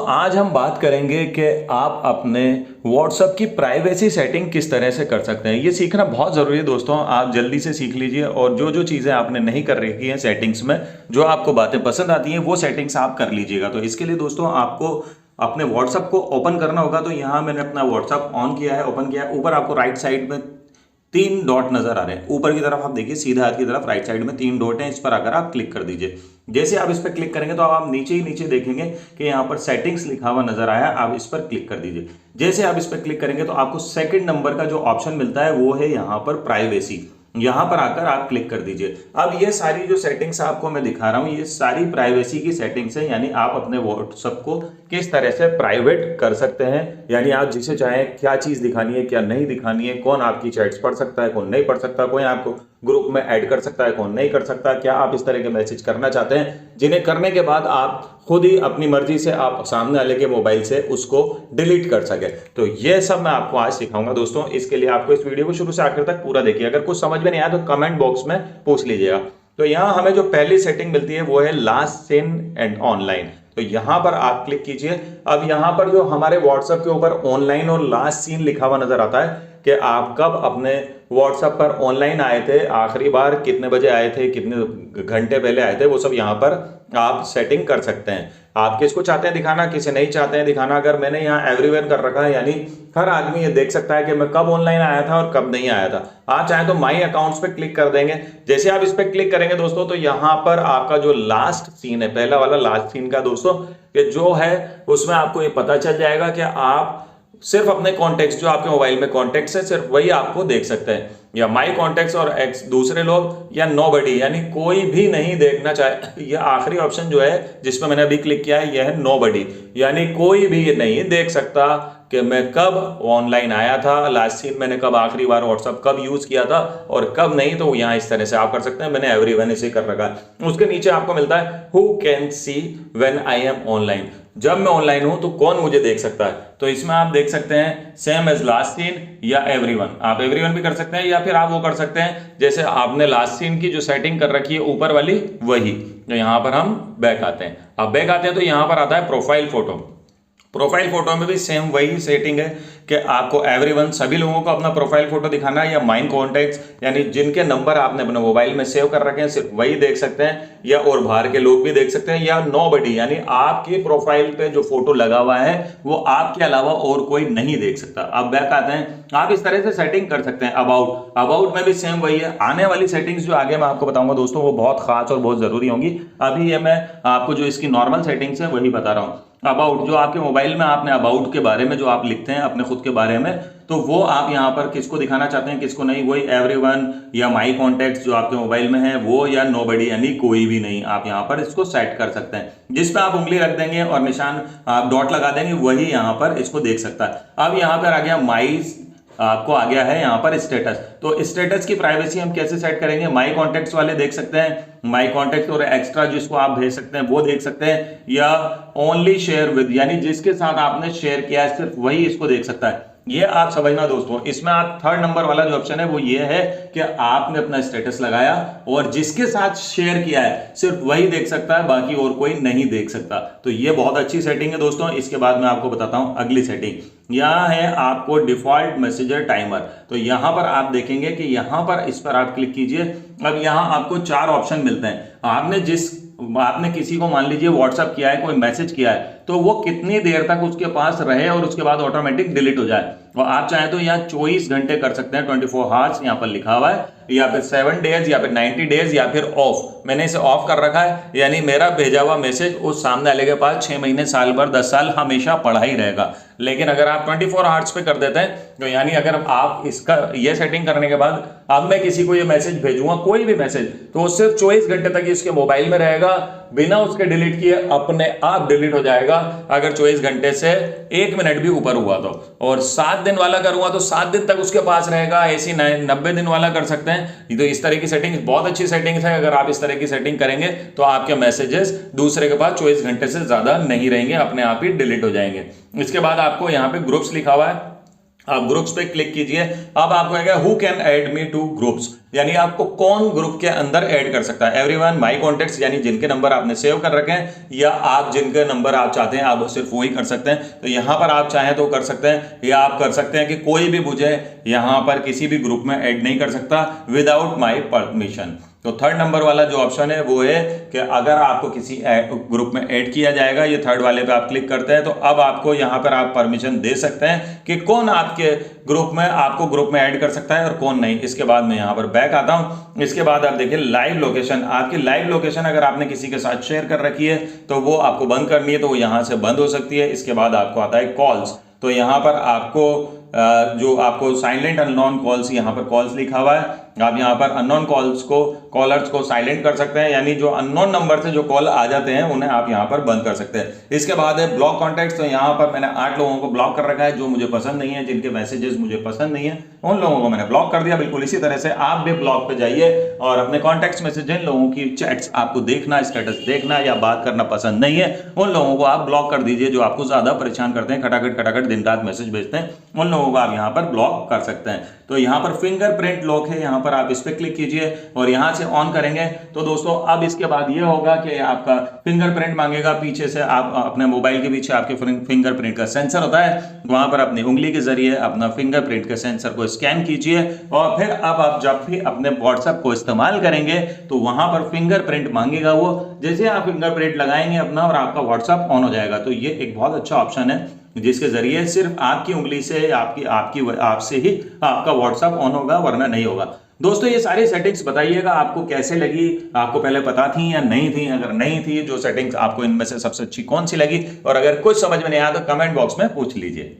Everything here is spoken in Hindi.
आज हम बात करेंगे कि आप अपने WhatsApp की प्राइवेसी सेटिंग किस तरह से कर सकते हैं। ये सीखना बहुत ज़रूरी है दोस्तों, आप जल्दी से सीख लीजिए और जो जो चीज़ें आपने नहीं कर रखी हैं सेटिंग्स में, जो आपको बातें पसंद आती हैं वो सेटिंग्स आप कर लीजिएगा। तो इसके लिए दोस्तों आपको अपने WhatsApp को ओपन करना होगा। तो यहाँ मैंने अपना WhatsApp ऑन किया है, ओपन किया है। ऊपर आपको राइट साइड में 3 डॉट नजर आ रहे हैं। ऊपर की तरफ आप देखिए, सीधे हाथ की तरफ राइट साइड में 3 डॉट हैं, इस पर आकर आप क्लिक कर दीजिए। जैसे आप इस पर क्लिक करेंगे तो आप नीचे ही नीचे देखेंगे कि यहाँ पर सेटिंग्स लिखा हुआ नजर आया, आप इस पर क्लिक कर दीजिए। जैसे आप इस पर क्लिक करेंगे तो आपको सेकंड नंबर का जो ऑप्शन मिलता है वो है यहाँ पर प्राइवेसी। यहां पर आकर आप क्लिक कर दीजिए। अब ये सारी जो सेटिंग्स आपको मैं दिखा रहा हूं, ये सारी प्राइवेसी की सेटिंग्स है, यानी आप अपने WhatsApp को किस तरह से प्राइवेट कर सकते हैं। यानी आप जिसे चाहें क्या चीज दिखानी है, क्या नहीं दिखानी है, कौन आपकी चैट्स पढ़ सकता है, कौन नहीं पढ़ सकता, कोई आपको ग्रुप में ऐड कर सकता है, कौन नहीं कर सकता, क्या आप इस तरह के मैसेज करना चाहते हैं जिन्हें करने के बाद आप खुद ही अपनी मर्जी से आप सामने वाले के मोबाइल से उसको डिलीट कर सके। तो ये सब मैं आपको आज सिखाऊंगा दोस्तों। इसके लिए आपको इस वीडियो को शुरू से आखिर तक पूरा देखिए। अगर कुछ समझ में नहीं आया तो कमेंट बॉक्स में पूछ लीजिएगा। तो यहाँ हमें जो पहली सेटिंग मिलती है वो है लास्ट सीन एंड ऑनलाइन। तो यहां पर आप क्लिक कीजिए। अब यहां पर जो हमारे WhatsApp के ऊपर ऑनलाइन और लास्ट सीन लिखा हुआ नजर आता है कि आप कब अपने WhatsApp पर ऑनलाइन आए थे, आखिरी बार कितने बजे आए थे, कितने घंटे पहले आए थे, वो सब यहाँ पर आप सेटिंग कर सकते हैं। आप किसको चाहते हैं दिखाना, किसे नहीं चाहते हैं दिखाना। अगर मैंने यहाँ एवरीवन कर रखा है, यानी हर आदमी ये देख सकता है कि मैं कब ऑनलाइन आया था और कब नहीं आया था। आप चाहे तो माई अकाउंट्स पे क्लिक कर देंगे। जैसे आप इस पे क्लिक करेंगे दोस्तों तो यहाँ पर आपका जो लास्ट सीन है, पहला वाला लास्ट सीन का दोस्तों कि जो है उसमें आपको ये पता चल जाएगा कि आप सिर्फ अपने कॉन्टेक्ट्स, जो आपके मोबाइल में कॉन्टेक्ट्स है, सिर्फ वही आपको देख सकते हैं, या माई कॉन्टेक्ट्स और एक्स दूसरे लोग, या नोबडी, यानी कोई भी नहीं देखना चाहे। यह आखिरी ऑप्शन जो है जिस पर मैंने अभी क्लिक किया है यह है नोबडी, यानी कोई भी ये नहीं देख सकता कि मैं कब ऑनलाइन आया था, लास्ट सीन मैंने कब आखिरी बार WhatsApp कब यूज किया था और कब नहीं। तो यहाँ इस तरह से आप कर सकते हैं। मैंने एवरीवन इसे कर रखा है। उसके नीचे आपको मिलता है who can see when I am online, जब मैं ऑनलाइन हूं तो कौन मुझे देख सकता है। तो इसमें आप देख सकते हैं सेम एज लास्ट सीन या एवरीवन। आप एवरीवन भी कर सकते हैं या फिर आप वो कर सकते हैं जैसे आपने लास्ट सीन की जो सेटिंग कर रखी है ऊपर वाली वही। तो यहां पर हम बैक आते हैं। अब बैक आते हैं तो यहां पर आता है प्रोफाइल फोटो। प्रोफाइल फोटो में भी सेम वही सेटिंग है कि आपको एवरीवन, सभी लोगों को अपना प्रोफाइल फोटो दिखाना है, या माइन कॉन्टेक्ट्स यानी जिनके नंबर आपने अपने मोबाइल में सेव कर रखे हैं सिर्फ वही देख सकते हैं, या और बाहर के लोग भी देख सकते हैं, या नोबडी यानी आपकी प्रोफाइल पे जो फोटो लगा हुआ है वो आपके अलावा और कोई नहीं देख सकता। अब बैक आते हैं, आप इस तरह से सेटिंग कर सकते हैं। अबाउट में भी सेम वही है। आने वाली सेटिंग्स जो आगे मैं आपको बताऊंगा दोस्तों वो बहुत खास और बहुत जरूरी होंगी। अभी ये मैं आपको जो इसकी नॉर्मल सेटिंग्स है वही बता रहा हूँ। अबाउट, जो आपके मोबाइल में आपने अबाउट के बारे में जो आप लिखते हैं अपने खुद के बारे में, तो वो आप यहाँ पर किसको दिखाना चाहते हैं किसको नहीं, वही एवरीवन या माई कॉन्टेक्ट्स जो आपके मोबाइल में है वो, या नोबडी यानी कोई भी नहीं। आप यहाँ पर इसको सेट कर सकते हैं। जिस पे आप उंगली रख देंगे और निशान आप डॉट लगा देंगे वही यहाँ पर इसको देख सकता है। अब यहाँ पर आ गया माई, आपको आ गया है यहाँ पर स्टेटस। तो स्टेटस की प्राइवेसी हम कैसे सेट करेंगे, माई कॉन्टेक्ट्स वाले देख सकते हैं, माई कॉन्टेक्ट और एक्स्ट्रा जिसको आप भेज सकते हैं वो देख सकते हैं, या ओनली शेयर विद यानी जिसके साथ आपने शेयर किया है सिर्फ वही इसको देख सकता है। ये आप समझना दोस्तों। इसमें आप थर्ड नंबर वाला जो ऑप्शन है वो ये है कि आपने अपना स्टेटस लगाया और जिसके साथ शेयर किया है सिर्फ वही देख सकता है, बाकी और कोई नहीं देख सकता। तो ये बहुत अच्छी सेटिंग है दोस्तों। इसके बाद मैं आपको बताता हूं अगली सेटिंग। यहां है आपको डिफॉल्ट मैसेजर टाइमर। तो यहां पर आप देखेंगे कि यहां पर इस पर आप क्लिक कीजिए। अब यहां आपको 4 ऑप्शन मिलते हैं। आपने किसी को मान लीजिए WhatsApp किया है, कोई मैसेज किया है, तो वो कितनी देर तक उसके पास रहे और उसके बाद ऑटोमेटिक डिलीट हो जाए। और आप चाहें तो यहाँ 24 घंटे कर सकते हैं, 24 आवर्स यहाँ पर लिखा हुआ है, या फिर 7 डेज या फिर 90 डेज या फिर ऑफ। मैंने इसे ऑफ कर रखा है, यानी मेरा भेजा हुआ मैसेज उस सामने वाले के पास 6 महीने, साल भर, 10 साल हमेशा पड़ा ही रहेगा। लेकिन अगर आप 24 आवर्स पे कर देते हैं तो यानी अगर आप इसका ये सेटिंग करने के बाद अब मैं किसी को ये मैसेज भेजूंगा, कोई भी मैसेज, तो वो सिर्फ 24 घंटे तक इसके मोबाइल में रहेगा, बिना उसके डिलीट किए अपने आप डिलीट हो जाएगा अगर 24 घंटे से 1 मिनट भी ऊपर हुआ तो। और 7 दिन वाला करूंगा तो 7 दिन तक उसके पास रहेगा। ऐसी 90 दिन वाला कर सकते हैं। तो इस तरह की सेटिंग बहुत अच्छी सेटिंग है। अगर आप इस तरह की सेटिंग करेंगे तो आपके मैसेजेस दूसरे के पास 24 घंटे से ज्यादा नहीं रहेंगे, अपने आप ही डिलीट हो जाएंगे। इसके बाद आपको यहाँ पे ग्रुप्स लिखा हुआ है। आप ग्रुप्स पे क्लिक कीजिए। अब आपको आएगा who can add me two groups, यानी आपको कौन ग्रुप के अंदर ऐड कर सकता है। एवरीवन माय कॉन्टेक्ट्स, यानी जिनके नंबर आपने सेव कर रखे हैं या आप जिनके नंबर आप चाहते हैं आप सिर्फ वही कर सकते हैं। तो यहां पर आप चाहें तो कर सकते हैं, या आप कर सकते हैं कि कोई भी मुझे यहां पर किसी भी ग्रुप में ऐड नहीं कर सकता विदाउट माई परमिशन। तो थर्ड नंबर वाला जो ऑप्शन है वो है कि अगर आपको किसी ग्रुप में ऐड किया जाएगा, ये थर्ड वाले पे आप क्लिक करते हैं तो अब आपको यहां पर आप परमिशन दे सकते हैं कि कौन आपके ग्रुप में आपको ग्रुप में ऐड कर सकता है और कौन नहीं। इसके बाद मैं यहां पर बैक आता हूं। इसके बाद आप देखिए लाइव लोकेशन, आपकी लाइव लोकेशन अगर आपने किसी के साथ शेयर कर रखी है तो वो आपको बंद करनी है, तो वो यहां से बंद हो सकती है। इसके बाद आपको आता है कॉल्स, तो यहां पर आपको जो आपको साइलेंट अननोन कॉल्स, यहां पर कॉल्स लिखा हुआ है, आप यहां पर अननोन कॉल्स को कॉलर्स को साइलेंट कर सकते हैं, यानी जो अननोन नंबर से जो कॉल आ जाते हैं उन्हें आप यहां पर बंद कर सकते हैं। इसके बाद है ब्लॉक कॉन्टैक्ट्स, तो यहां पर मैंने 8 लोगों को ब्लॉक कर रखा है जो मुझे पसंद नहीं है, जिनके मैसेजेस मुझे पसंद नहीं है, उन लोगों को मैंने ब्लॉक कर दिया। बिल्कुल इसी तरह से आप भी ब्लॉक पे जाइए और अपने कॉन्टैक्ट्स में से जिन लोगों की चैट्स आपको देखना, स्टेटस देखना या बात करना पसंद नहीं है, उन लोगों को आप ब्लॉक कर दीजिए। जो आपको ज्यादा परेशान करते हैं, खटाखट खटाखट दिन रात मैसेज भेजते हैं, उन लोगों को आप यहां पर ब्लॉक कर सकते हैं। तो यहां पर फिंगरप्रिंट लॉक है, यहां पर आप इस पर क्लिक कीजिए और यहां से ऑन करेंगे तो दोस्तों अब इसके बाद यह होगा कि आपका फिंगरप्रिंट मांगेगा पीछे से। आप अपने मोबाइल के पीछे आपके फिंगरप्रिंट का सेंसर होता है, वहां पर अपनी उंगली के जरिए अपना फिंगरप्रिंट के सेंसर को स्कैन कीजिए और फिर अब आप जब भी अपने व्हाट्सएप को इस्तेमाल करेंगे तो वहां पर फिंगरप्रिंट मांगेगा। वो जैसे आप फिंगरप्रिंट लगाएंगे अपना और आपका व्हाट्सएप ऑन हो जाएगा। तो ये एक बहुत अच्छा ऑप्शन है जिसके जरिए सिर्फ आपकी उंगली से आपसे ही आपका व्हाट्सएप ऑन होगा, वरना नहीं होगा। दोस्तों ये सारी सेटिंग्स बताइएगा आपको कैसे लगी, आपको पहले पता थी या नहीं थी। अगर नहीं थी, जो सेटिंग्स आपको इनमें से सबसे अच्छी कौन सी लगी, और अगर कुछ समझ में नहीं आया तो कमेंट बॉक्स में पूछ लीजिए।